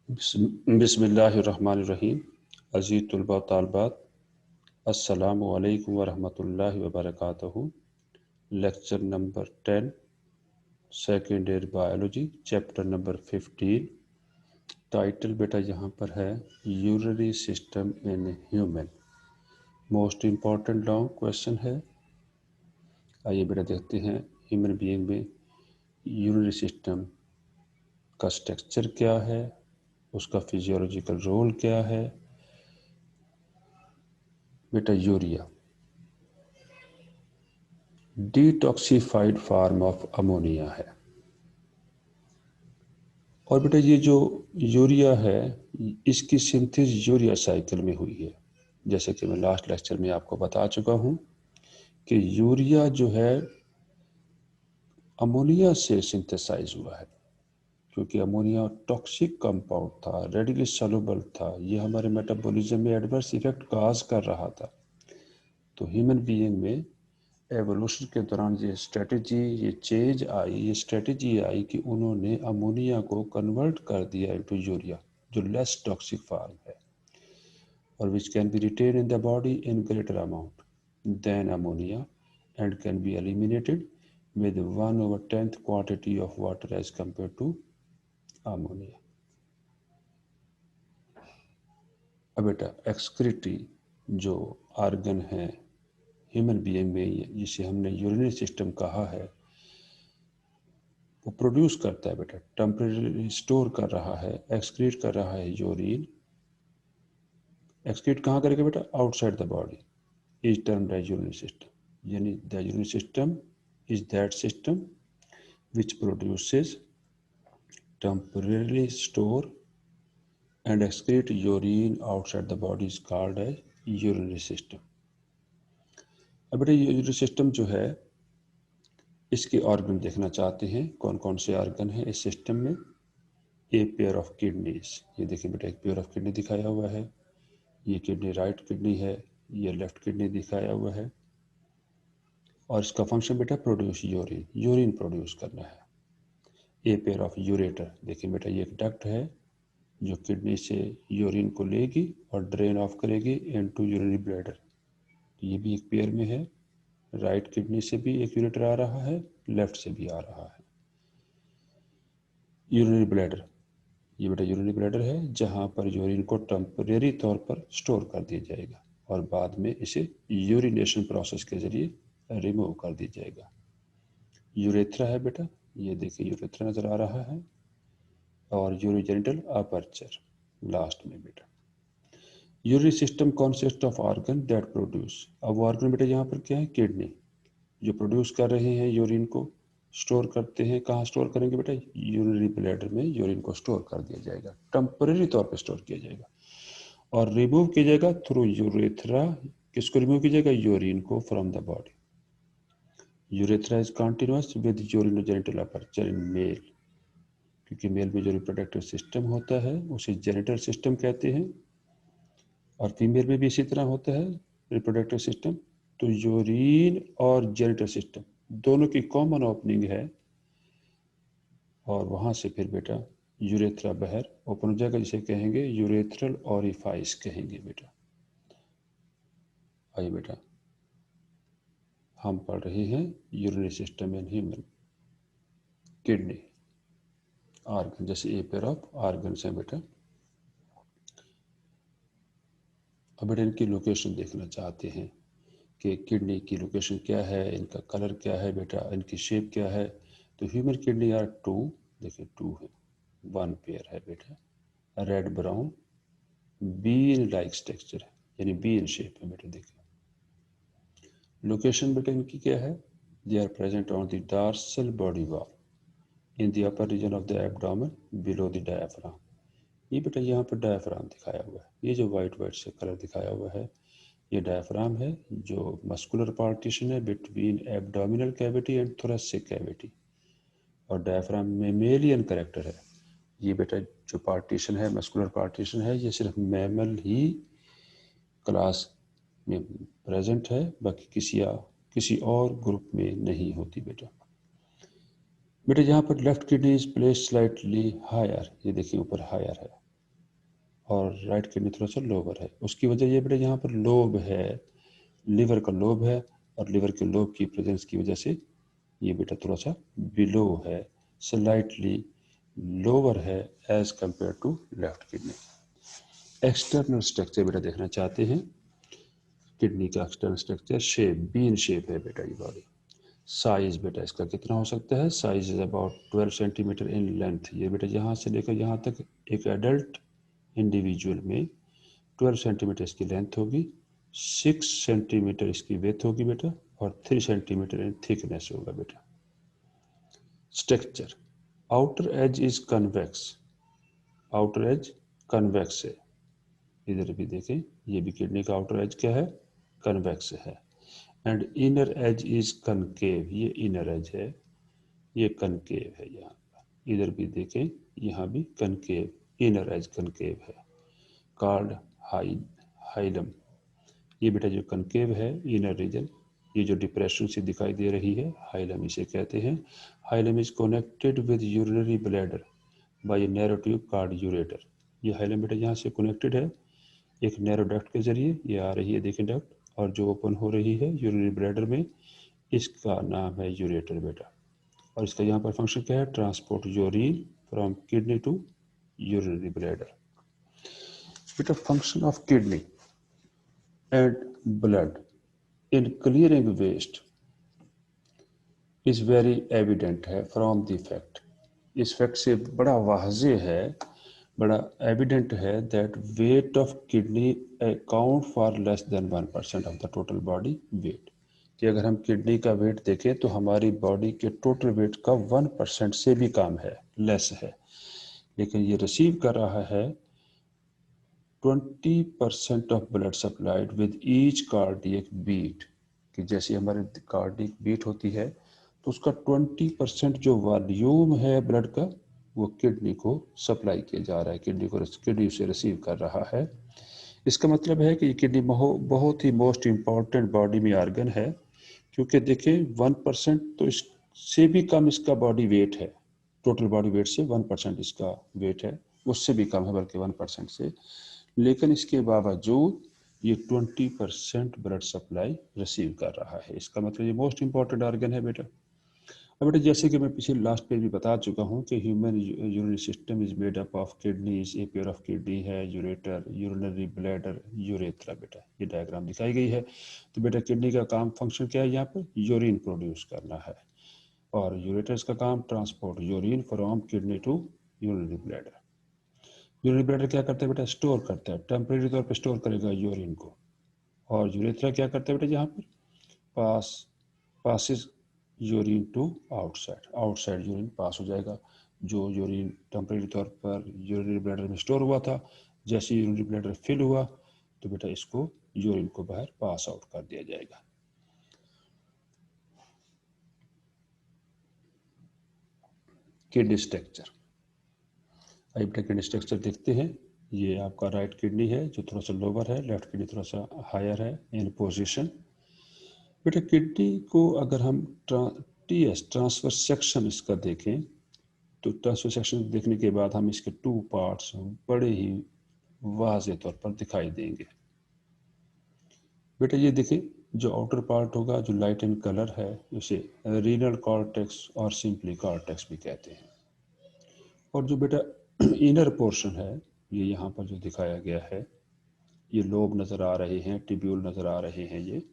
बिस्मिल्लाहिर्रहमानिर्रहीम। अज़ीज़ तलबा तालबात, अस्सलामु अलैकुम वरहमतुल्लाहि वबरकातुहू। Lecture number 10, second year biology, chapter number 15। Title बेटा यहाँ पर है urinary system in human. Most important long question है। आइए बेटा देखते हैं ह्यूमन बीइंग में यूरिनरी सिस्टम का स्ट्रक्चर क्या है, उसका फिजियोलॉजिकल रोल क्या है। बेटा urea detoxified form of ammonia है। और बेटा ये जो यूरिया है इसकी सिंथेसिस यूरिया साइकिल में हुई है। जैसे कि मैं लास्ट लेक्चर में आपको बता चुका हूँ कि यूरिया जो है अमोनिया से सिंथेसाइज हुआ है, क्योंकि अमोनिया टॉक्सिक कंपाउंड था, रेडिली सॉल्युबल था। ये हमारे मेटाबॉलिज्म में एडवर्स इफेक्ट काज कर रहा था। तो ह्यूमन बीइंग में एवोल्यूशन के दौरान ये स्ट्रेटजी आई कि उन्होंने अमोनिया को कन्वर्ट कर दिया इनटू यूरिया, जो लेस टॉक्सिक फॉर्म है और which can be retained in the body in greater amount than ammonia and can be eliminated with 1/10th quantity of water as compared to ammonia. अब बेटा excretory जो argon है human being में, जिसे हमने urinary system कहा है, वो प्रोड्यूस करता है बेटा, टेम्परेरी स्टोर कर रहा है, एक्सक्रीट कर रहा है यूरिन। एक्सक्रीट कहाँ करेगा बेटा? Outside the body is termed as urinary system. यानी the urinary system is that system which produces, temporarily store and excrete urine outside the body is called as urinary system. अब बेटा urinary system जो है इसके organ देखना चाहते हैं, कौन कौन से ऑर्गन हैं इस सिस्टम में। ए पेयर ऑफ किडनीज, ये देखिए बेटा एक पेयर ऑफ किडनी दिखाया हुआ है। ये किडनी राइट किडनी है, ये लेफ्ट किडनी दिखाया हुआ है। और इसका फंक्शन बेटा प्रोड्यूस यूरिन, यूरिन प्रोड्यूस करना है। ए पेयर ऑफ यूरेटर, देखिए बेटा ये एक डक्ट है जो किडनी से यूरिन को लेगी और ड्रेन ऑफ करेगी इनटू यूरिनरी ब्लैडर। ये भी एक पेयर में है, राइट किडनी से भी एक यूरेटर आ रहा है, लेफ्ट से भी आ रहा है। यूरिनरी ब्लैडर, ये बेटा यूरिनरी ब्लैडर है जहाँ पर यूरिन को टेम्परेरी तौर पर स्टोर कर दिया जाएगा और बाद में इसे यूरिनेशन प्रोसेस के जरिए रिमूव कर दिया जाएगा। यूरेथ्रा है बेटा, ये देखिए यूरेथ्रा नज़र आ रहा है, और यूरोजेनिटल अपर्चर लास्ट में बेटा। Urinary system consist of organ that produce, अब वो ऑर्गन बेटा यहाँ पर क्या है? किडनी, जो प्रोड्यूस कर रहे हैं यूरिन को, स्टोर करते हैं। कहाँ स्टोर करेंगे बेटा? यूरिनरी ब्लैडर में यूरिन को स्टोर कर दिया जाएगा, टेम्परेरी तौर पर स्टोर किया जाएगा और रिमूव किया जाएगा थ्रू यूरेथ्रा। किसको रिमूव किया जाएगा? यूरिन को from the body. Urethra is continuous with urinogenital aperture in male, क्योंकि मेल में जो रिप्रोडक्टिव सिस्टम होता है उसे जेनिटल सिस्टम कहते हैं, और फीमेल में भी इसी तरह होता है रिप्रोडक्टिव सिस्टम। तो यूरिन और जेनिटल सिस्टम दोनों की कॉमन ओपनिंग है, और वहाँ से फिर बेटा यूरेथ्रा बाहर ओपन हो जाएगा, जिसे कहेंगे यूरेथ्रल ओरिफाइस कहेंगे बेटा। आइए बेटा हम पढ़ रहे हैं urinary system in human. Kidney organ, जैसे ए पेयर ऑफ ऑर्गन्स हैं बेटा। अब बेटा इनकी लोकेशन देखना चाहते हैं कि किडनी की लोकेशन क्या है, इनका कलर क्या है बेटा, इनकी शेप क्या है। तो ह्यूमन किडनी आर टू, देखिए टू है, वन पेयर है बेटा, red brown bean like structure है, यानी बीन शेप है बेटा। देखिए लोकेशन बेटा इनकी क्या है? They are present on the dorsal body wall in the upper region of the abdomen below the diaphragm. ये बेटा यहाँ पर डायफ्राम दिखाया हुआ है, ये जो वाइट वाइट से कलर दिखाया हुआ है ये डायफ्राम है, जो मस्कुलर पार्टीशन है between abdominal cavity and thoracic cavity. और डायफ्राम मेमेलियन कैरेक्टर है। ये बेटा जो पार्टीशन है, मस्कुलर पार्टीशन है, ये सिर्फ मैमल ही क्लास में प्रेजेंट है, बाकी किसी और ग्रुप में नहीं होती बेटा। बेटा यहाँ पर left kidney is place slightly higher, ये देखिए ऊपर हायर है, और राइट किडनी थोड़ा सा लोअर है। उसकी वजह ये बेटा यहाँ पर लोब है, लिवर का लोब है, और लिवर के लोब की प्रेजेंस की वजह से ये बेटा थोड़ा सा बिलो है, स्लाइटली लोअर है as compare to left kidney. External structure बेटा देखना चाहते हैं, किडनी का external structure, shape bean shape है बेटा ये बॉडी। साइज बेटा इसका कितना हो सकता है, size is about 12 centimetre in length. ये बेटा यहाँ से लेकर यहाँ तक एक एडल्ट इंडिविजुअल में 12 सेंटीमीटर इसकी लेंथ होगी, 6 सेंटीमीटर इसकी विड्थ होगी बेटा, और 3 सेंटीमीटर इन थिकनेस होगा बेटा। Structure, outer as is convex, outer as convex है, इधर भी देखें, ये भी किडनी का आउटर एज क्या है, कन्वेक्स है। And inner as is concave, ये इनर एज है, ये कनकेव है यहाँ पर, इधर भी देखें, यहाँ भी कनकेव, इनर एज कनकेव है, कॉल्ड हाइलम। ये बेटा जो कनकेव है इनर रीजन, ये जो डिप्रेशन से दिखाई दे रही है, हाइलम इसे कहते हैं। Hilum is connected with urinary bladder by a narrow tube called ureter. ये हाइलम बेटा यहाँ से कनेक्टेड है एक नैरो डक्ट के जरिए, ये आ रही है देखें डक्ट, और जो ओपन हो रही है यूरिनरी ब्लैडर में, इसका नाम है यूरेटर बेटा। और इसका यहाँ पर फंक्शन क्या है, transport urine from kidney to urinary bladder. बेटा function of kidney and blood in clearing waste is very evident है फ्रॉम द फैक्ट, इस फैक्ट से बड़ा वाज़ेह है, बड़ा एविडेंट है that weight of kidney account for less than 1% of the total body weight, कि अगर हम किडनी का वेट देखें तो हमारी बॉडी के टोटल वेट का 1% से भी कम है, लेस है, लेकिन ये रिसीव कर रहा है 20% of blood supplied with each cardiac beat, कि जैसे हमारे कार्डियक बीट होती है तो उसका 20% जो वॉल्यूम है ब्लड का वो किडनी को सप्लाई किया जा रहा है, किडनी से रिसीव कर रहा है। इसका मतलब है कि किडनी बहुत ही मोस्ट इम्पॉर्टेंट बॉडी में ऑर्गन है, क्योंकि देखें 1% तो इससे भी कम इसका बॉडी वेट है, टोटल बॉडी वेट से 1% इसका वेट है, उससे भी कम है बल्कि 1% से, लेकिन इसके बावजूद ये 20% ब्लड सप्लाई रिसीव कर रहा है। इसका मतलब ये मोस्ट इंपॉर्टेंट ऑर्गन है बेटा। अब बेटा जैसे कि मैं पिछले लास्ट पेज भी बता चुका हूँ कि human urinary system is made up of kidneys, a pair of kidney है, यूरेटर, यूरिनरी ब्लैडर, यूरेथ्रा। बेटा ये डायग्राम दिखाई गई है। तो बेटा किडनी का काम फंक्शन क्या है, यहाँ पर यूरिन प्रोड्यूस करना है, और यूरेटर्स का काम transport urine from kidney to urinary bladder. Urinary bladder क्या करता है बेटा, स्टोर करता है, टेम्परेरी तौर पर स्टोर करेगा यूरिन को। और यूरेथ्रा क्या करता है बेटा, यहाँ पर passes urine to outside, outside urine pass हो जाएगा। जो यूरिन टेम्परेरी तौर पर यूरिनरी ब्लैडर में स्टोर हुआ था, जैसे यूरिनरी ब्लैडर फिल हुआ तो बेटा इसको यूरिन को बाहर पास आउट कर दिया जाएगा। किडनी स्ट्रक्चर, आइए बेटा किडनी स्ट्रक्चर देखते हैं। ये आपका राइट किडनी है जो थोड़ा सा लोअर है, लेफ्ट किडनी थोड़ा सा हायर है इन पोजीशन। बेटा किडनी को अगर हम ट्रांसफर सेक्शन इसका देखें तो ट्रांसफर सेक्शन देखने के बाद हम इसके 2 पार्ट्स बड़े ही वाज़े तौर पर दिखाई देंगे। बेटा ये देखें, जो आउटर पार्ट होगा जो लाइट इन कलर है उसे रीनल कॉर्टेक्स और सिंपली कॉर्टेक्स भी कहते हैं। और जो बेटा इनर पोर्शन है ये यहाँ पर जो दिखाया गया है, ये लोब नज़र आ रहे हैं, टिब्यूल नज़र आ रहे हैं,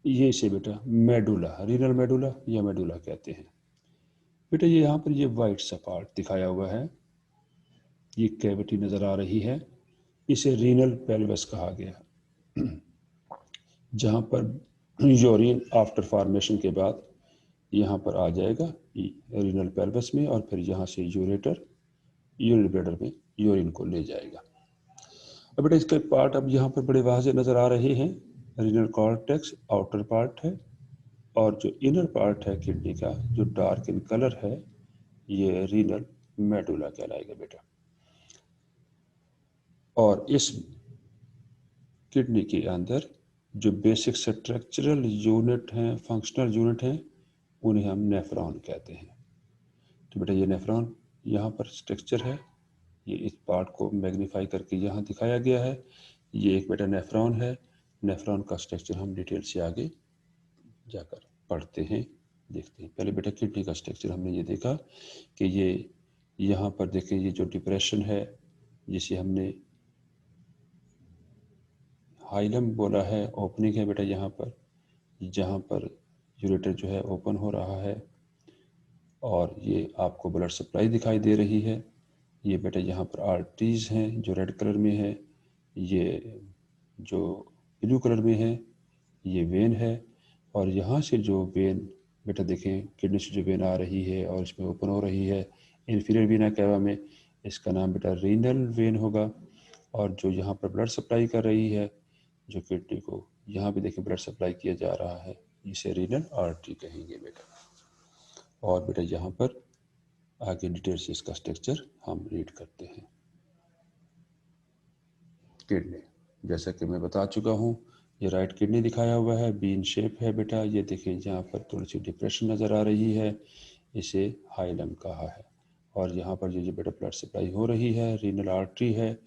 ये इसे बेटा मेडुला, रीनल मेडुला या मेडुला कहते हैं। बेटा ये यहाँ पर ये वाइट सा पार्ट दिखाया हुआ है, ये कैविटी नज़र आ रही है, इसे रीनल पेल्विस कहा गया, जहाँ पर यूरिन आफ्टर फॉर्मेशन के बाद यहाँ पर आ जाएगा रीनल पेल्विस में, और फिर यहाँ से यूरेटर यूरिन ब्लैडर में यूरिन को ले जाएगा। अब बेटा इसके पार्ट अब यहाँ पर बड़े वाज़े नज़र आ रहे हैं, रीनल कॉर्टेक्स आउटर पार्ट है, और जो इनर पार्ट है किडनी का जो डार्क इन कलर है ये रीनल मेडुला कहलाएगा बेटा। और इस किडनी के अंदर जो बेसिक स्ट्रक्चरल यूनिट हैं, फंक्शनल यूनिट हैं, उन्हें हम नेफ्रॉन कहते हैं। तो बेटा ये नेफ्रॉन यहाँ पर स्ट्रक्चर है, ये इस पार्ट को मैग्नीफाई करके यहाँ दिखाया गया है। ये एक बेटा नेफ्रॉन है। नेफ्रॉन का स्ट्रक्चर हम डिटेल से आगे जाकर पढ़ते हैं, देखते हैं। पहले बेटा किडनी का स्ट्रक्चर हमने ये देखा कि ये यहाँ पर देखें, ये जो डिप्रेशन है जिसे हमने हाइलम बोला है, ओपनिंग है बेटा यहाँ पर, जहाँ पर यूरेटर जो है ओपन हो रहा है और ये आपको ब्लड सप्लाई दिखाई दे रही है। ये बेटा यहाँ पर आर्टरीज हैं जो रेड कलर में है, ये जो ब्लू कलर में है ये वेन है। और यहाँ से जो वेन बेटा देखें, किडनी से जो वेन आ रही है और इसमें ओपन हो रही है इंफीरियर वीना कैवा में, इसका नाम बेटा रीनल वेन होगा। और जो यहाँ पर ब्लड सप्लाई कर रही है जो किडनी को, यहाँ भी देखिए ब्लड सप्लाई किया जा रहा है, इसे रीनल आर्टरी कहेंगे बेटा। और बेटा यहाँ पर आगे डिटेल से इसका स्ट्रक्चर हम रीड करते हैं। किडनी, जैसा कि मैं बता चुका हूँ, ये राइट किडनी दिखाया हुआ है, बीन शेप है बेटा। ये देखिए जहाँ पर थोड़ी सी डिप्रेशन नज़र आ रही है, इसे हाइलम कहा है। और यहाँ पर जो बेटा ब्लड सप्लाई हो रही है रीनल आर्टरी है,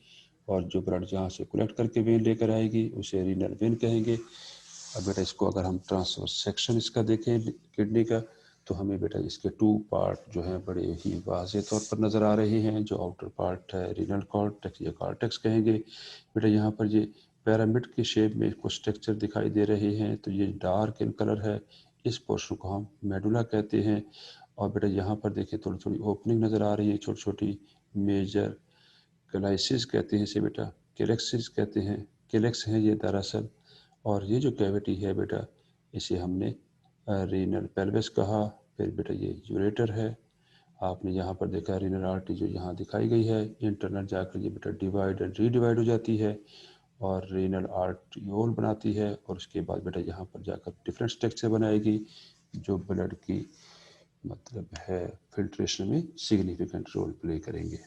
और जो ब्लड जहाँ से कलेक्ट करके वेन लेकर आएगी उसे रीनल वेन कहेंगे। अब बेटा इसको अगर हम ट्रांसवर्स सेक्शन इसका देखें किडनी का, तो हमें बेटा इसके टू पार्ट जो हैं बड़े ही वाज़ेह तौर पर नज़र आ रहे हैं। जो आउटर पार्ट है रीनल कॉर्टेक्स या कॉर्टेक्स कहेंगे बेटा। यहाँ पर ये पिरामिड के शेप में कुछ स्ट्रक्चर दिखाई दे रहे हैं, तो ये डार्क इन कलर है। इस पोर्शन को हम मेडुला कहते हैं। और बेटा यहाँ पर देखिए थोड़ी थोड़ी ओपनिंग नज़र आ रही है, छोटी छोटी। मेजर कैलाइसिस कहते हैं इसे बेटा, कैलेक्सिस कहते हैं, कैलेक्स है ये दरअसल। और ये जो कैविटी है बेटा, इसे हमने रीनल पेल्विस कहा। फिर बेटा ये यूरेटर है, आपने यहाँ पर देखा रीनल आर्टरी जो यहाँ दिखाई गई है, इंटरनल जाकर ये बेटा डिवाइड एंड रीडिवाइड हो जाती है और रीनल आर्ट्रियोल बनाती है। और उसके बाद बेटा यहाँ पर जाकर डिफरेंट स्ट्रक्चर बनाएगी जो ब्लड की मतलब है फिल्ट्रेशन में सिग्निफिकेंट रोल प्ले करेंगे।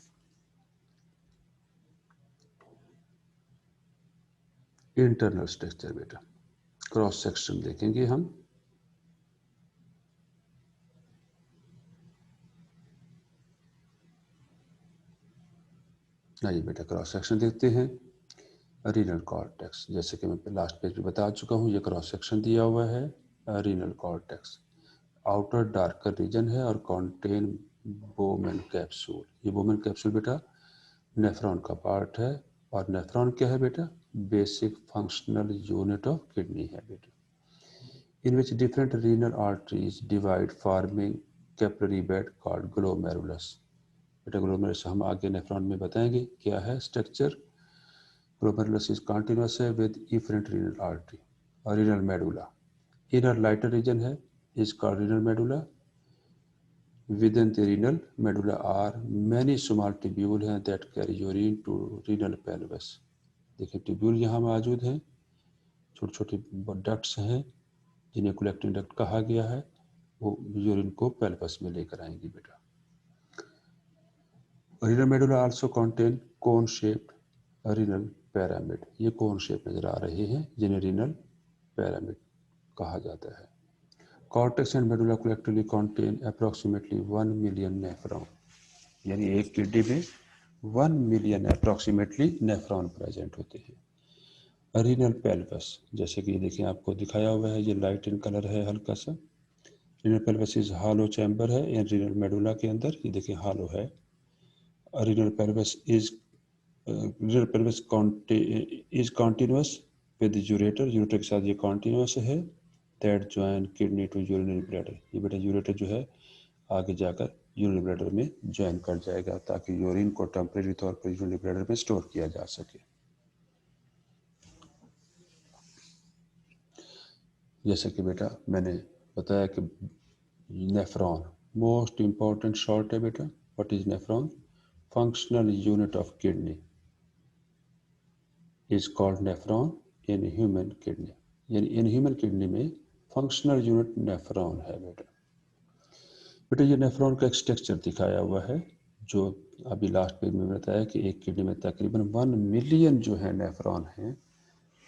इंटरनल स्ट्रक्चर बेटा, क्रॉस सेक्शन देखेंगे हम। आइए बेटा क्रॉस सेक्शन देखते हैं। रीनल कॉर्टेक्स, जैसे कि मैं लास्ट पेज पे बता चुका हूँ, ये क्रॉस सेक्शन दिया हुआ है। Renal cortex outer darker region है और कॉन्टेन बोमेन कैप्सूल। ये बोमेन कैप्सूल बेटा नेफ्रॉन का पार्ट है। और नेफ्रॉन क्या है बेटा? Basic functional unit of kidney है बेटा, in which different renal arteries divide forming capillary bed called glomerulus। बेटा ग्लोमेरुलस हम आगे नेफ्रॉन में बताएंगे क्या है स्ट्रक्चर। ग्लोमेरुलस इज कॉन्टिन्यूस है विद इफरेंट रीनल आर्टरी और renal medulla. Inner lighter region है is called renal medulla. Within the renal medulla are many small tubules हैं that carry urine to renal pelvis। देखिए tubule यहाँ मौजूद हैं, छोटे छोटे डक्ट्स हैं जिन्हें कलेक्टिंग डक्ट कहा गया है, वो यूरिन को पेल्वस में लेकर आएंगी बेटा। रीनल मेडुला आल्सो कंटेन कोन शेप्ड रीनल पिरामिड। ये कोन शेप नजर आ रहे हैं जिन्हें रीनल पिरामिड कहा जाता है। Cortex and medulla collectively contain approximately 1 million nephron, यानी एक किडनी में 1 मिलियन अप्रॉक्सीमेटली नेफ्रॉन प्रेजेंट होते हैं। रीनल पेल्वस, जैसे कि ये देखिए आपको दिखाया हुआ है, ये लाइट इन कलर है हल्का सा। Renal pelvis is hollow chamber है इन रीनल मेडुला के अंदर, ये देखिए हॉलो है। Renal pelvis is renal pelvis is continuous with ureter, ureter के साथ ये कॉन्टिन्यूस है। That join kidney to urinary bladder, ये बेटा यूरेटर जो है आगे जाकर यूरिनरी ब्लैडर में ज्वाइन कर जाएगा ताकि यूरिन को टेम्परेरी तौर पर यूरिनरी ब्लैडर में स्टोर किया जा सके। जैसे कि बेटा मैंने बताया कि नेफ्रॉन मोस्ट इम्पॉर्टेंट शॉर्ट है बेटा। What is nephron? Functional unit of kidney is called nephron in human kidney, यानी इन ह्यूमन किडनी में फंक्शनल यूनिट नेफ्रॉन है बेटा। बेटा ये नेफ्रॉन का एक स्ट्रक्चर दिखाया हुआ है जो अभी लास्ट पेज में बताया कि एक किडनी में तकरीबन 1 मिलियन जो है नेफ्रॉन हैं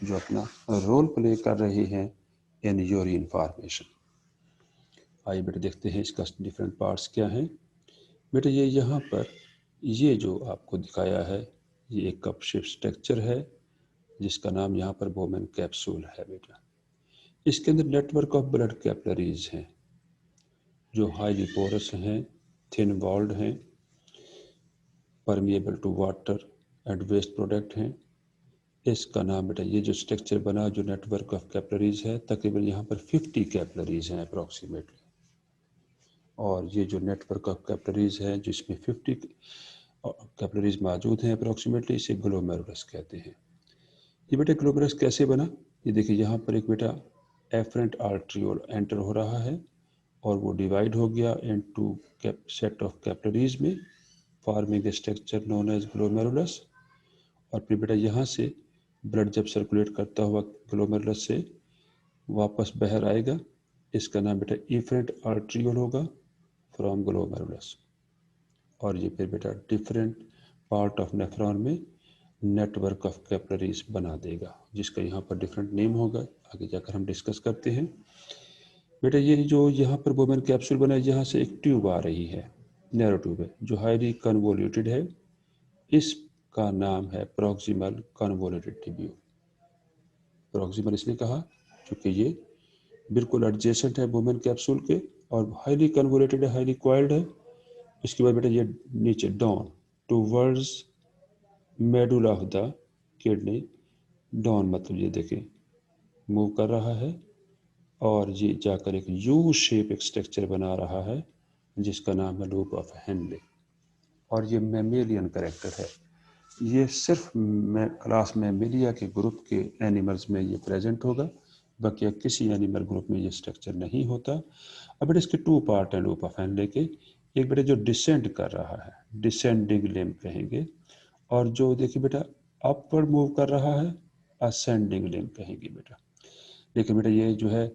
जो अपना रोल प्ले कर रहे हैं इन यूरिन फॉर्मेशन। आइए बेटा देखते हैं इसका डिफरेंट पार्ट्स क्या हैं। बेटा ये यहाँ पर ये जो आपको दिखाया है ये एक कप शेप स्ट्रक्चर है जिसका नाम यहाँ पर बोमेन कैप्सूल है बेटा। इसके अंदर नेटवर्क ऑफ ब्लड कैपिलरीज हैं जो हाईली पोरस हैं, थिन वॉल्ड हैं, permeable to water and waste product हैं। इसका नाम बेटा ये जो स्ट्रक्चर बना जो नेटवर्क ऑफ कैपिलरीज है, तकरीबन यहाँ पर 50 कैपिलरीज हैं अप्रॉक्सीमेटली। और ये जो नेटवर्क ऑफ कैपिलरीज है जिसमें 50 कैपिलरीज मौजूद हैं अप्रॉक्सीमेटली, इसे ग्लोमेरुलस कहते हैं। ये बेटा ग्लोमेरुलस कैसे बना, ये देखिए यहाँ पर एक बेटा एफरेंट आर्ट्रियोल एंटर हो रहा है और वो डिवाइड हो गया इनटू सेट ऑफ कैपिलरीज में, forming structure known as glomerulus. और फिर बेटा यहाँ से ब्लड जब सर्कुलेट करता हुआ ग्लोमेरुलस से वापस बाहर आएगा, इसका नाम बेटा इफरेंट आर्ट्रियोल होगा फ्रॉम ग्लोमेरुलस। और ये फिर बेटा डिफरेंट पार्ट ऑफ नेफ्रॉन में नेटवर्क ऑफ कैपिलरीज बना देगा जिसका यहाँ पर डिफरेंट नेम होगा, आगे जाकर हम डिस्कस करते हैं। बेटा ये जो यहाँ पर बोमेन कैप्सूल बना है, यहाँ से एक ट्यूब आ रही है, नैरो ट्यूब है जो हाईली कन्वोल्यूटेड है। इसका नाम है प्रॉक्सिमल कन्वोल्यूटेड ट्यूब्यूल। प्रॉक्सिमल इसलिए कहा क्योंकि ये बिल्कुल एडजेसेंट है बोमेन कैप्सूल के और हाईली कन्वोल्यूटेड है, हाईली कॉइल्ड है। इसके बाद बेटा ये नीचे down towards medulla of the kidney, down मतलब ये देखें मूव कर रहा है और ये जाकर एक यू शेप एक स्ट्रक्चर बना रहा है जिसका नाम है लूप ऑफ हेनले। और ये मैमेलियन कैरेक्टर है, ये सिर्फ क्लास मैमेलिया के ग्रुप के एनिमल्स में ये प्रेजेंट होगा, बाकी किसी एनिमल ग्रुप में ये स्ट्रक्चर नहीं होता। अब बेटा इसके टू पार्ट हैं लूप ऑफ हेनले के, एक बेटा जो डिसेंड कर रहा है डिसेंडिंग लिम्ब कहेंगे, और जो देखिए बेटा अपवर्ड मूव कर रहा है असेंडिंग लिम्ब कहेंगे बेटा। लेकिन बेटा ये जो है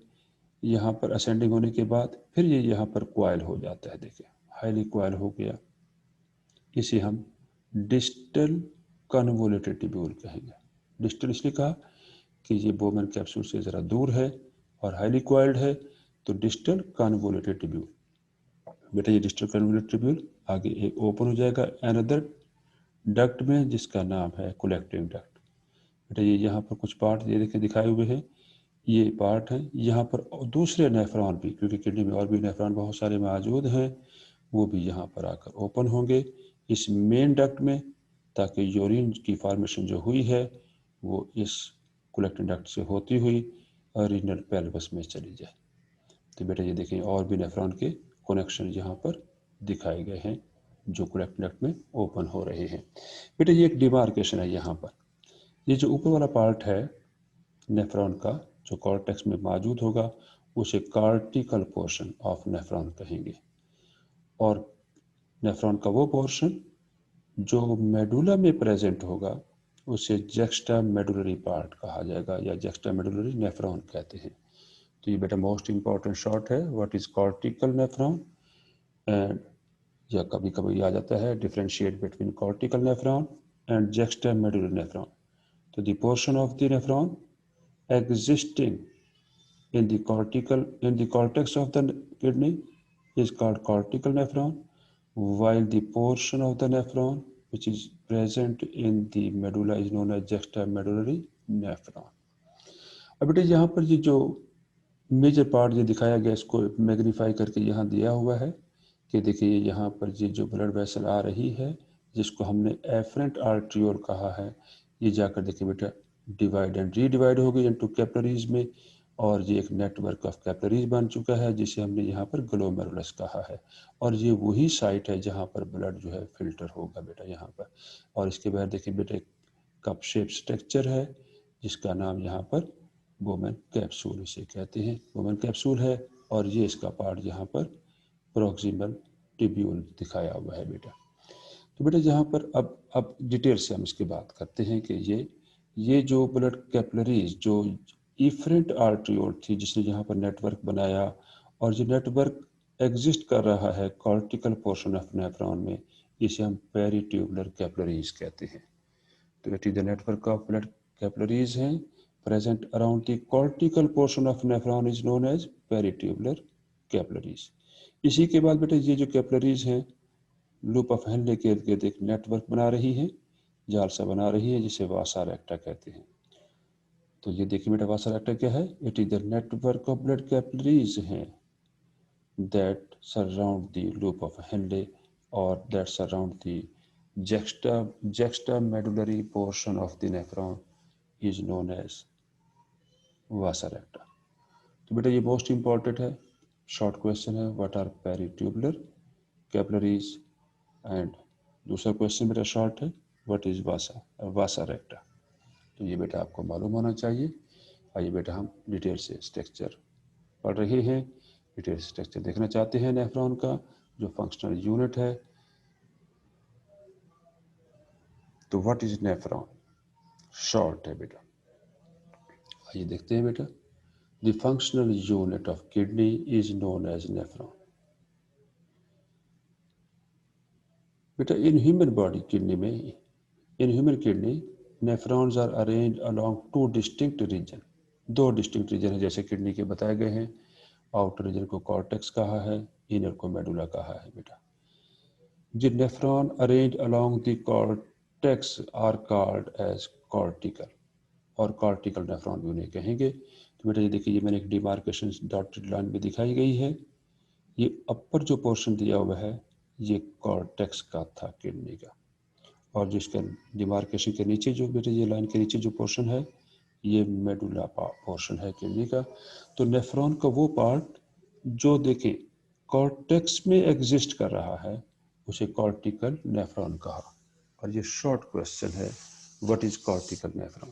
यहाँ पर असेंडिंग होने के बाद फिर ये यहाँ पर क्वाइल हो जाता है, देखिए हाईली क्वाइल हो गया, इसे हम डिस्टल कन्वोल्यूटेड ट्यूब्यूल कहेंगे। डिस्टल इसलिए कहा कि ये बोमेन कैप्सूल से ज़रा दूर है और हाईली क्वाइल्ड है, तो डिस्टल कन्वोल्यूटेड ट्यूब्यूल। बेटा ये डिस्टल कन्वोल्यूटेड ट्यूब्यूल आगे एक ओपन हो जाएगा अनदर डक्ट में जिसका नाम है कलेक्टिंग डक्ट। बेटा ये यहाँ पर कुछ पार्ट ये देखें दिखाए हुए हैं, ये पार्ट है यहाँ पर दूसरे नेफ्रॉन भी, क्योंकि किडनी में और भी नेफ्रॉन बहुत सारे मौजूद हैं, वो भी यहाँ पर आकर ओपन होंगे इस मेन डक्ट में, ताकि यूरिन की फॉर्मेशन जो हुई है वो इस कलेक्टिंग डक्ट से होती हुई रीनल पेल्वस में चली जाए। तो बेटा ये देखें और भी नेफ्रॉन के कनेक्शन यहाँ पर दिखाए गए हैं जो कलेक्टिंग डक्ट में ओपन हो रहे हैं। बेटा ये एक डिमार्केशन है यहाँ पर, ये जो ऊपर वाला पार्ट है नेफ्रॉन का जो कॉर्टेक्स में मौजूद होगा उसे कार्टिकल पोर्शन ऑफ नेफ्रॉन कहेंगे, और नेफ्रॉन का वो पोर्शन जो मेडुला में प्रेजेंट होगा उसे जेक्स्ट्रा मेडुलरी पार्ट कहा जाएगा या जेक्स्ट्रा मेडुलरी नेफ्रॉन कहते हैं। तो ये बेटा मोस्ट इंपॉर्टेंट शॉर्ट है, what is cortical nephron, and या कभी कभी आ जाता है differentiate between cortical nephron and juxtamedullary nephron. तो the portion of the nephron existing in the cortex of the kidney is called cortical nephron, while the portion of the nephron which is present in the medulla is known as juxtamedullary nephron। अब बेटे यहाँ पर ये जो major part ये दिखाया गया इसको मैग्नीफाई करके यहाँ दिया हुआ है कि देखिए यहाँ पर ये जो ब्लड वेसल आ रही है जिसको हमने एफरेंट आर्ट्रियोल कहा है, ये जाकर देखिए बेटा डिवाइड एंड रीडिवाइड हो गई इनटू कैपिलरीज में, और ये एक नेटवर्क ऑफ कैपिलरीज बन चुका है जिसे हमने यहाँ पर ग्लोमेरुलस कहा है। और ये वही साइट है जहाँ पर ब्लड जो है फिल्टर होगा बेटा यहाँ पर। और इसके बाद देखिए बेटा एक कप शेप स्ट्रक्चर है जिसका नाम यहाँ पर बोमेन कैप्सूल इसे कहते हैं, बोमेन कैप्सूल है, और ये इसका पार्ट यहाँ पर प्रॉक्सिमल ट्यूब्यूल दिखाया हुआ है बेटा। तो बेटा यहाँ पर अब डिटेल से हम इसकी बात करते हैं कि ये जो ब्लड कैपिलरीज जो इफरेंट आर्ट्रियोल थी जिसने यहाँ पर नेटवर्क बनाया, और जो नेटवर्क एग्जिस्ट कर रहा है कॉर्टिकल पोर्शन ऑफ नेफ्रॉन में, इसे हम पेरिट्यूबुलर कैपिलरीज कहते हैं। तो it is the network of blood capillaries हैं present around the cortical portion of nephron is known as peritubular capillaries। इसी के बाद बेटा ये जो कैपिलरीज हैं लूप ऑफ हेनले के इर्द गिर्द एक नेटवर्क बना रही है, जाल सा बना रही है, जिसे वासा रेक्टा कहते हैं। तो ये देखिए बेटा, वासा रेक्टा क्या है? It is the network of blood capillaries हैं that surround the loop of Henle or that surround the juxtamedullary portion of the nephron is known as vasa recta। तो बेटा ये मोस्ट इंपॉर्टेंट है, शॉर्ट क्वेश्चन है, what are peritubular capillaries, and दूसरा question बेटा short है, what is vasa recta. तो ये बेटा आपको मालूम होना चाहिए। आइए बेटा हम डिटेल से स्ट्रक्चर पढ़ रहे हैं, डिटेल स्ट्रक्चर देखना चाहते हैं नेफ्रॉन का जो फंक्शनल यूनिट है। तो व्हाट इज नेफ्रॉन, शॉर्ट है बेटा। आइए देखते हैं बेटा, the functional unit of kidney is known as nephron. बेटा इन ह्यूमन बॉडी किडनी में, in human kidney nephrons are arrange along two distinct region, दो डिस्टिंक्ट रीजन है जैसे किडनी के बताए गए हैं। आउटर रीजन को कॉर्टेक्स कहा है, इनर को मेडुला कहा है बेटा। The nephron arranged along the cortex are called as cortical, और cortical nephron भी उन्हें कहेंगे। तो बेटा ये देखिए, ये मैंने एक डिमार्केशन डॉटेड लाइन भी दिखाई गई है। ये अपर जो पोर्शन दिया हुआ है ये कॉर्टेक्स का था किडनी का, और जिसका डिमार्केशन के नीचे जो बेटा ये लाइन के नीचे जो पोर्शन है ये मेडुला पोर्शन है किडनी का। तो नेफ्रॉन का वो पार्ट जो देखें कॉर्टेक्स में एग्जिस्ट कर रहा है उसे कॉर्टिकल नेफ्रॉन कहा। और ये शॉर्ट क्वेश्चन है, व्हाट इज कॉर्टिकल नेफ्रॉन।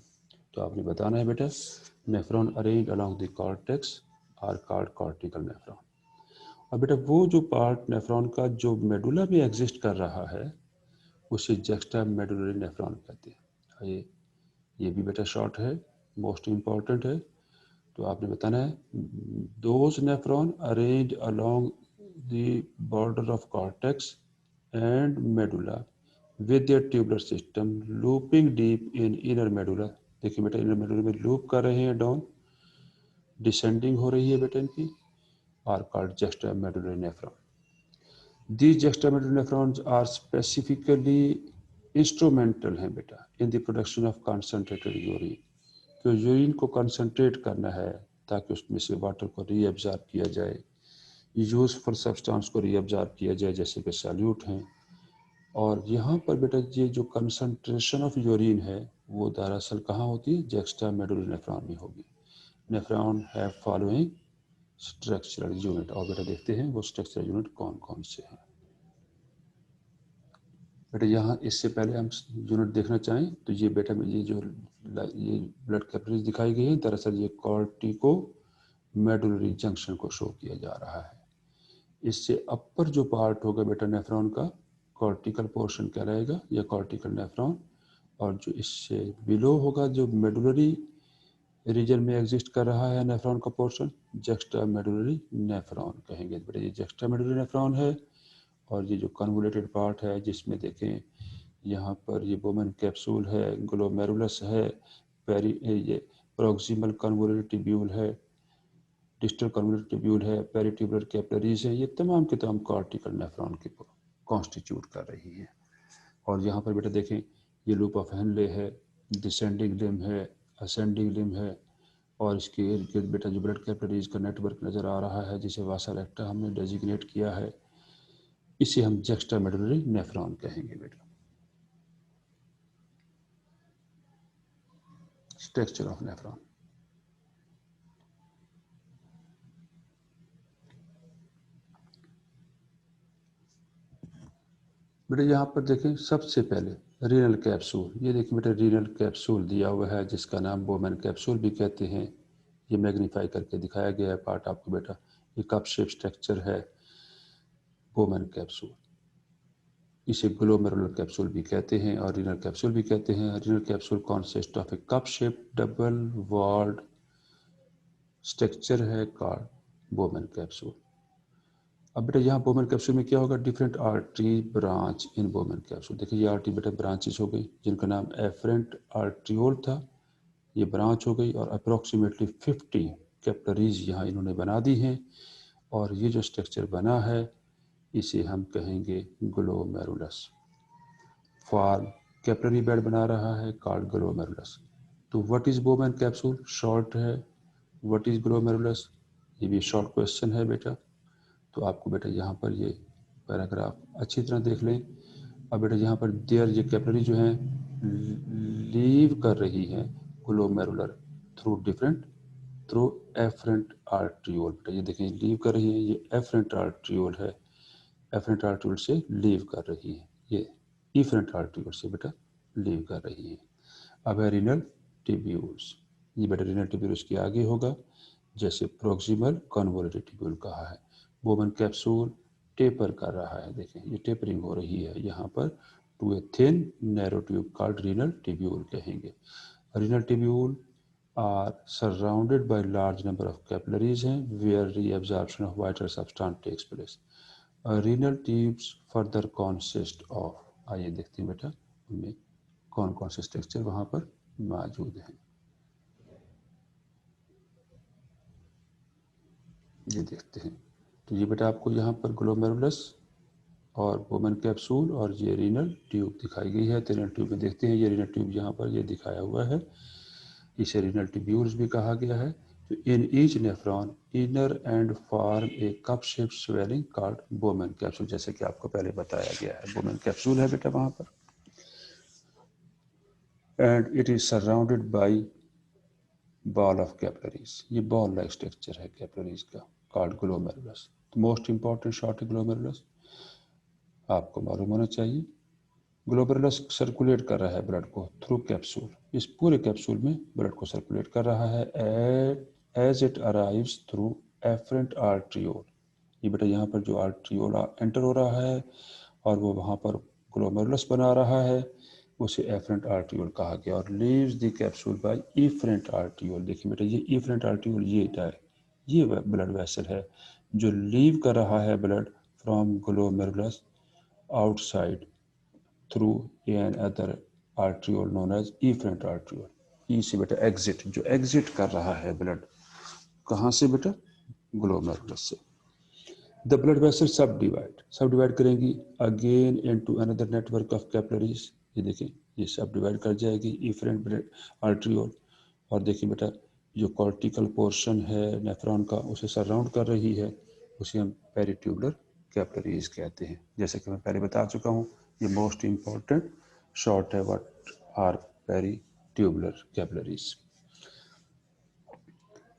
तो आपने बताना है बेटा, nephron arrange along the cortex are called cortical nephron. और बेटा वो जो पार्ट नेफ्रॉन का जो मेडुला में एग्जिस्ट कर रहा है उसे जक्स्टा मेडुलरी नेफ्रॉन कहते हैं। ये भी बेटा शॉर्ट है, मोस्ट इम्पॉर्टेंट है। तो आपने बताना है, those nephron arrange along the border of cortex and medulla with their tubular system looping deep in inner medulla। देखिए बेटा इनर मेडुला में लूप कर रहे हैं डाउन, डिसेंडिंग हो रही है बेटा इनकी, are called juxtamedullary nephron। These juxtamedullary nephrons are specifically instrumental हैं बेटा in the production of concentrated urine। तो यूरिन को कंसनट्रेट करना है ताकि उसमें से वाटर को रीअब्जॉर्ब किया जाए, यूजफुल सब्सटेंस को रीअब्जॉर्ब किया जाए जैसे कि सॉल्यूट हैं। और यहाँ पर बेटा ये जो कंसंट्रेशन ऑफ यूरिन है वो दरअसल कहाँ होती है, जक्स्टामेडुलरी नेफ्रॉन में होगी। Nephron have following structural unit, और बेटा देखते हैं वो स्ट्रक्चरल यूनिट कौन कौन से हैं। बेटा यहाँ इससे पहले हम यूनिट देखना चाहें तो ये बेटा ये जो ये ब्लड कैपिलरीज दिखाई गई है दरअसल ये कॉर्टिको मेडुलरी जंक्शन को शो किया जा रहा है। इससे अपर जो पार्ट होगा बेटा नेफ्रॉन का कॉर्टिकल पोर्शन कहलाएगा या कॉर्टिकल नेफ्रॉन, और जो इससे बिलो होगा जो मेडुलरी रीजन में एग्जिस्ट कर रहा है नेफ्रॉन का पोर्शन जक्स्टा मेडुलरी नेफ्रॉन कहेंगे। बेटा ये जक्स्टा मेडुलरी नेफ्रॉन है, और ये जो कन्वोल्यूटेड पार्ट है जिसमें देखें यहाँ पर ये बोमेन कैप्सूल है, ग्लोमेरुलस है, ये प्रोक्सिमल कन्वोल्यूटेड ट्यूब्यूल है, डिस्टल कन्वोल्यूटेड ट्यूब्यूल है, पेरिट्यूबुलर कैपिलरीज है, ये तमाम के तमाम कॉर्टिकल नेफ्रॉन की कॉन्स्टिट्यूट कर रही है। और यहाँ पर बेटा देखें ये लूप ऑफ हेनले है, डिसेंडिंग लिम है, असेंडिंग लिम है, और इसके इर्द गिर्द बेटा जो ब्लड कैपिलरीज का नेटवर्क नज़र आ रहा है जिसे वासा रेक्टा हमने डेजिग्नेट किया है, इसे हम जक्स्टामेडुलरी नेफ्रॉन कहेंगे बेटा। स्ट्रक्चर ऑफ नेफ्रॉन, बेटा यहाँ पर देखें सबसे पहले रीनल कैप्सूल, ये देखिए बेटा रीनल कैप्सूल दिया हुआ है जिसका नाम बोमेन कैप्सूल भी कहते हैं। ये मैग्नीफाई करके दिखाया गया है पार्ट आपको बेटा, ये कप शेप स्ट्रक्चर है बोमेन कैप्सूल, इसे ग्लोमेरुलर कैप्सूल भी कहते हैं और रीनल कैप्सूल भी कहते हैं। Renal capsule consist of a cup shape double walled structure है कॉल्ड बोमेन कैप्सूल। अब बेटा यहाँ बोमेन कैप्सूल में क्या होगा, different artery branch in Bowman capsule. देखिए ये आर्टरी बेटा ब्रांचेस हो गई जिनका नाम एफरेंट आर्ट्रियोल था, ये ब्रांच हो गई, और अप्रोक्सीमेटली 50 कैपिलरीज यहाँ इन्होंने बना दी हैं। और ये जो स्ट्रक्चर बना है इसे हम कहेंगे ग्लोमेरुलस। फॉर्म कैपिलरी बेड बना रहा है कॉल्ड ग्लोमेरुलस। तो what is Bowman capsule, short है। व्हाट इज ग्लोमेरुलस, ये भी शॉर्ट क्वेश्चन है बेटा। तो आपको बेटा यहाँ पर ये पैराग्राफ अच्छी तरह देख लें। अब बेटा यहाँ पर देयर ये कैपिलरी जो है लीव कर रही है glomerular through different through efferent arteriole. बेटा ये देखें लीव कर रही है, ये एफरेंट आर्ट्रियोल है, एफरेंट आर्ट्रियोल से लीव कर रही है, ये इफरेंट आर्ट्रियोल से बेटा लीव कर रही है। अब है रीनल टिब्यूल्स, ये बेटा रीनल टिब्यूल्स के आगे होगा, जैसे प्रोक्सिमल कन्वोल्यूटेड टिब्यूल कहा है। बोमन कैप्सूल टेपर कर रहा है, देखें ये टेपरिंग हो रही है यहाँ पर to a thin narrow tube called renal tubule कहेंगे। Renal tubule are surrounded by large number of capillaries हैं where reabsorption of vital substance takes place. Renal tubes further consist of, आइए देखते हैं बेटा उनमें कौन कौन से स्ट्रक्चर वहाँ पर मौजूद हैं। ये देखते हैं, तो ये बेटा आपको यहाँ पर ग्लोमेरुलस और बोमन कैप्सूल और ये रीनल ट्यूब दिखाई गई है। रीनल ट्यूब में देखते हैं, ये रीनल ट्यूब यहाँ पर ये दिखाया हुआ है, इसे रीनल ट्यूब्यूल्स भी कहा गया है। तो in each nephron inner and form A cup shape swelling called Bowman capsule, जैसे कि आपको पहले बताया गया है। बोमन कैप्सूल है बेटा वहाँ पर, and it is surrounded by ball of capillaries, ये बॉल लाइक स्ट्रक्चर है कैपिलरीज का called glomerulus. Most important short है ग्लोमेरुलस, आपको मालूम होना चाहिए। ग्लोमेरुलस सर्कुलेट कर रहा है ब्लड को थ्रू कैप्सूल, इस पूरे कैप्सूल में ब्लड को सर्कुलेट कर रहा है as it arrives through efferent arteriole. ये बेटा यहाँ पर जो आर्ट्रियोल एंटर हो रहा है और वो वहाँ पर ग्लोमेरुलस बना रहा है, उसे एफरेंट आर्ट्रियोल कहा गया। और leaves the capsule by efferent arteriole. देखिए बेटा ये इफरेंट आर्ट्रियोल ये ब्लड वेसल है जो लीव कर रहा है blood from glomerulus outside through another arteriole known as efferent arteriole. ई से बेटा एग्जिट, जो एग्जिट कर रहा है ब्लड, कहाँ से बेटा, ग्लोमेरुलस से। द ब्लड वेसल सब डिवाइड करेंगी again into another network of capillaries. ये देखिए ये सब डिवाइड कर जाएगी इफरेंट ब्लड आर्ट्रियोल। और देखिए बेटा जो कॉर्टिकल पोर्शन है नेफ्रॉन का उसे सराउंड कर रही है, उसे हम पेरिट्यूबुलर कैपिलरीज कहते हैं। जैसे कि मैं पहले बता चुका हूँ, ये मोस्ट इम्पॉर्टेंट शॉर्ट है व्हाट आर पेरिट्यूबुलर कैपिलरीज।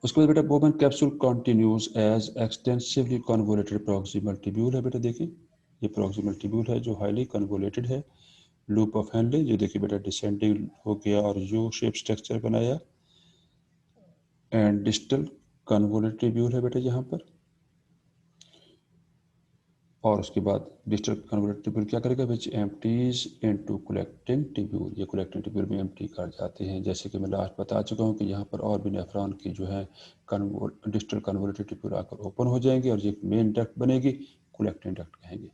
उसके बाद बेटा Bowman capsule continues as extensively convoluted proximal tubule है। बेटा देखिए ये प्रॉक्सिमल ट्यूब्यूल है जो हाईली कन्वोलेटेड है। लूप ऑफ हैंडले, जो देखिए बेटा डिसेंडिंग हो गया और यू शेप स्ट्रक्चर बनाया। एंड डिस्टल कन्वोलेटेड ट्यूब्यूल है बेटा यहाँ पर। और उसके बाद डिस्टल कन्वोलेटेड ट्यूब्यूल क्या करेगा, विच एम्प्टीज इनटू कलेक्टिंग ट्यूब्यूल, ये कलेक्टिंग ट्यूब्यूल में एम्प्टी कर जाते हैं। जैसे कि मैं लास्ट बता चुका हूँ कि यहाँ पर और भी नेफ्रॉन की जो है डिस्टल कन्वोलेटेड ट्यूब्यूल आकर ओपन हो जाएंगे और ये मेन डक्ट बनेगी, कलेक्टिंग डक्ट कहेंगे।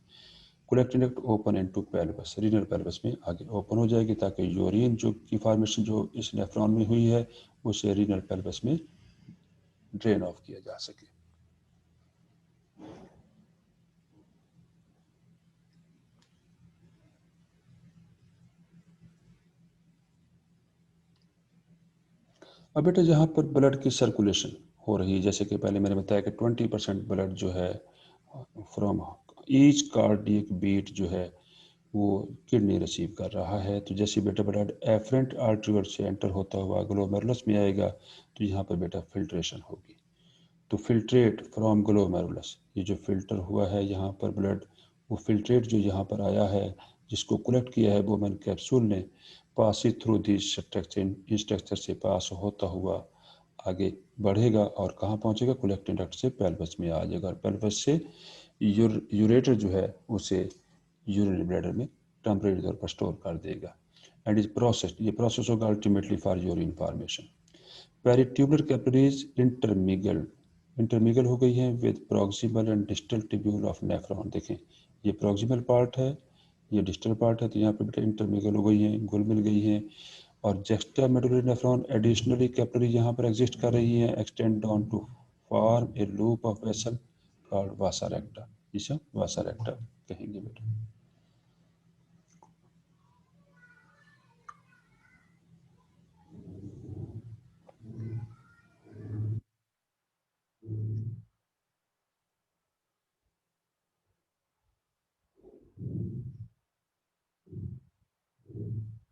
Collecting duct open into pelvis, renal pelvis में आगे ओपन हो जाएगी ताकि यूरिन जो की फॉर्मेशन जो इस नेफ्रॉन में हुई है उसे रीनल पेल्विस में ड्रेन ऑफ किया जा सके। अब बेटा जहाँ पर ब्लड की सर्कुलेशन हो रही है, जैसे कि पहले मैंने बताया कि 20% ब्लड जो है फ्रॉम ईच कार्डियक बीट जो है वो किडनी रिसीव कर रहा है। तो जैसे बेटा ब्लड एफरेंट आर्टरियोल से एंटर होता हुआ ग्लोमेरुलस में आएगा तो यहाँ पर बेटा फिल्ट्रेशन होगी। तो फिल्ट्रेट फ्रॉम ग्लोमेरुलस, ये जो फिल्टर हुआ है यहाँ पर ब्लड, वो फिल्ट्रेट जो यहाँ पर आया है जिसको कलेक्ट किया है बोमन कैप्सूल ने, pass through the structure, in structure से पास होता हुआ आगे बढ़ेगा और कहाँ पहुँचेगा, कलेक्टिंग डक्ट से पेल्विस में आ जाएगा। और पेल्विस से यूरेटर जो है उसे यूरिनरी ब्लैडर में टेम्परेरी तौर पर स्टोर कर देगा। एंड इज प्रोसेस, ये प्रोसेस होगा ultimately for urine formation. Peritubular capillaries intermingle हो गई हैं with proximal and distal tubule of nephron. देखें ये प्रॉक्सिमल पार्ट है, ये डिस्टल पार्ट है, तो यहाँ पे बेटा इंटरमिगल हो गई हैं, घुल मिल गई हैं। और juxtamedullary nephron additionally capillary यहाँ पर एग्जिस्ट कर रही हैं, extend down to form a loop of vessel called vasa recta. इसे वासारेक्टा कहेंगे बेटा।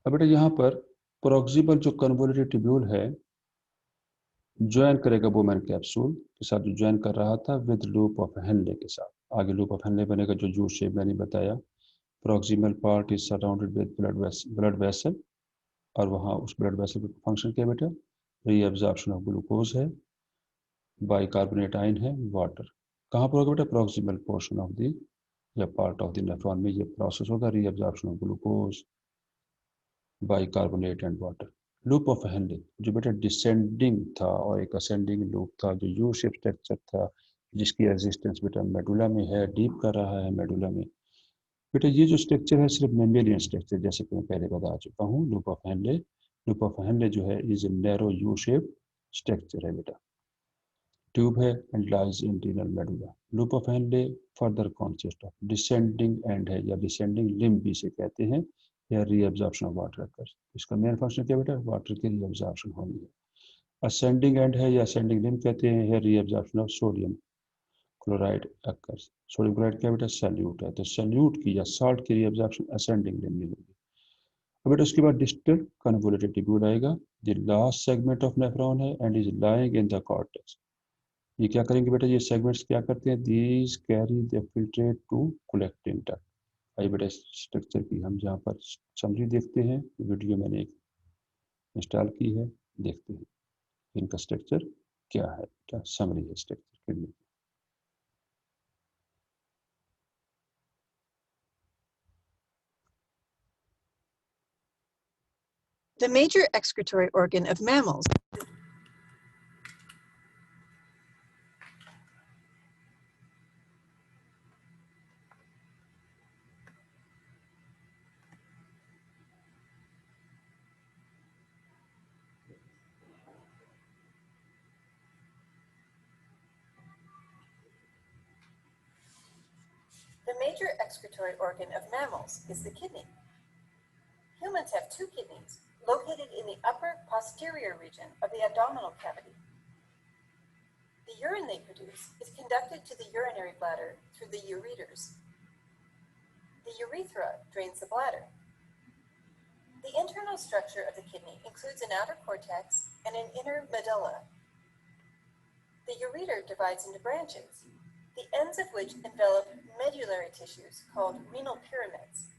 अब बेटा यहाँ पर प्रॉक्सिमल जो कन्वोल्यूटेड ट्यूब्यूल है ज्वाइन करेगा बोमैन कैप्सूल के साथ, जो ज्वाइन कर रहा था विद लूप ऑफ हेनले के साथ। आगे लूप ऑफ हेनले बनेगा जो यू शेप मैंने बताया। Proximal part is surrounded with blood vessel, और वहाँ उस ब्लड वेसल का फंक्शन क्या बेटा, रीअब्जॉर्प्शन ऑफ ग्लूकोज है, बाइकार्बोनेट आयन है, वाटर। कहाँ पर होगा बेटा, प्रॉक्सिमल पोर्शन ऑफ द या पार्ट ऑफ द नेफ्रॉन में ये प्रोसेस होगा, reabsorption of glucose, bicarbonate and water. Loop of Henle जो बेटा डिसेंडिंग था और एक असेंडिंग लूप था, जो यू शेप स्ट्रक्चर था, जिसकी एग्जिस्टेंस बेटा मेडुला में है, डीप कर रहा है मेडुला में। बेटा ये जो स्ट्रक्चर है सिर्फ मेम्ब्रेनियन स्ट्रक्चर, जैसे कि मैं पहले बता चुका हूँ। Loop of Henle, loop of Henle जो है is narrow you shape structure है बेटा, ट्यूब है and lies interior medulla. Loop of Henle further consist of descending and है या डिसेंडिंग लिम्ब भी इसे कहते हैं, या रीअब्जॉर्प्शन ऑफ वाटर अकर। इसका मेन फंक्शन क्या बेटा, वाटर की रीअब्जॉर्प्शन होनी है। असेंडिंग एंड है या असेंडिंग लिम्ब कहते हैं, या reabsorption of sodium chloride occurs. Sodium chloride क्या बेटा, सैल्यूट है, तो सैल्यूट की या साल्ट की रीअब्जॉर्प्शन असेंडिंग लिम्ब में होगी। अब बेटा उसके बाद डिस्टल कन्वोल्यूटेड ट्यूब्यूल आएगा, the last segment of nephron है and is lying in the cortex. ये क्या करेंगे बेटा, ये सेगमेंट्स क्या करते हैं, these carry the filtrate to collecting duct. आइए बेटा स्ट्रक्चर की हम जहाँ पर समरी देखते हैं, वीडियो मैंने एक इंस्टॉल की है, देखते हैं इनका स्ट्रक्चर क्या है। क्या समरी है स्ट्रक्चर के। The major excretory organ of mammals. The major excretory organ of mammals is the kidney. Humans have two kidneys located in the upper posterior region of the abdominal cavity. The urine they produce is conducted to the urinary bladder through the ureters. The urethra drains the bladder. The internal structure of the kidney includes an outer cortex and an inner medulla. The ureter divides into branches, the ends of which envelop medullary tissues called renal pyramids.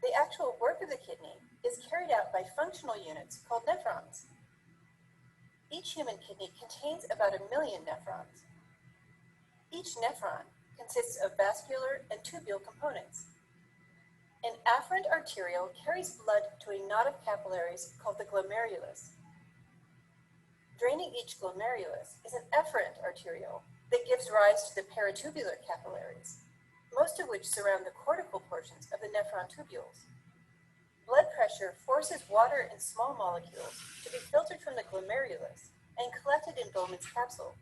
The actual work of the kidney is carried out by functional units called nephrons. Each human kidney contains about 1 million nephrons. Each nephron consists of vascular and tubule components. An afferent arteriole carries blood to a knot of capillaries called the glomerulus. Draining each glomerulus is an efferent arteriole that gives rise to the paratubular capillaries, most of which surround the cortical portions of the nephron tubules. Blood pressure forces water and small molecules to be filtered from the glomerulus and collected in Bowman's capsule.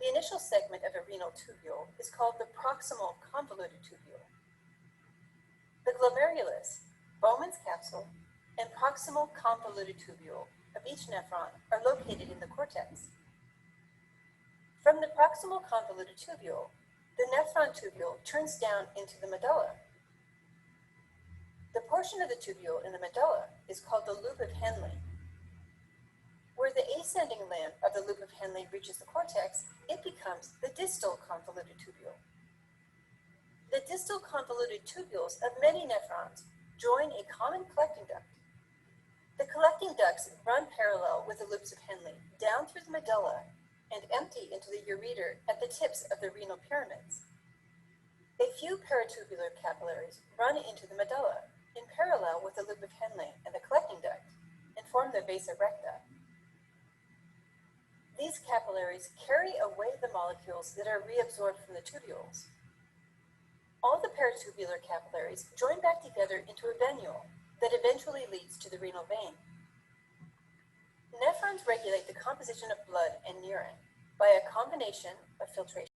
The initial segment of a renal tubule is called the proximal convoluted tubule. The glomerulus, Bowman's capsule, and proximal convoluted tubule of each nephron are located in the cortex. From the proximal convoluted tubule, the nephron tubule turns down into the medulla. The portion of the tubule in the medulla is called the loop of Henle. Where the ascending limb of the loop of Henle reaches the cortex, it becomes the distal convoluted tubule. The distal convoluted tubules of many nephrons join a common collecting duct. The collecting ducts run parallel with the loops of Henle down through the medulla and empty into the ureter at the tips of the renal pyramids. A few paratubular capillaries run into the medulla in parallel with the loop of Henle and the collecting duct and form the vasa recta. These capillaries carry away the molecules that are reabsorbed from the tubules. All the paratubular capillaries join back together into a venule that eventually leads to the renal vein. Nephrons regulate the composition of blood and urine by a combination of filtration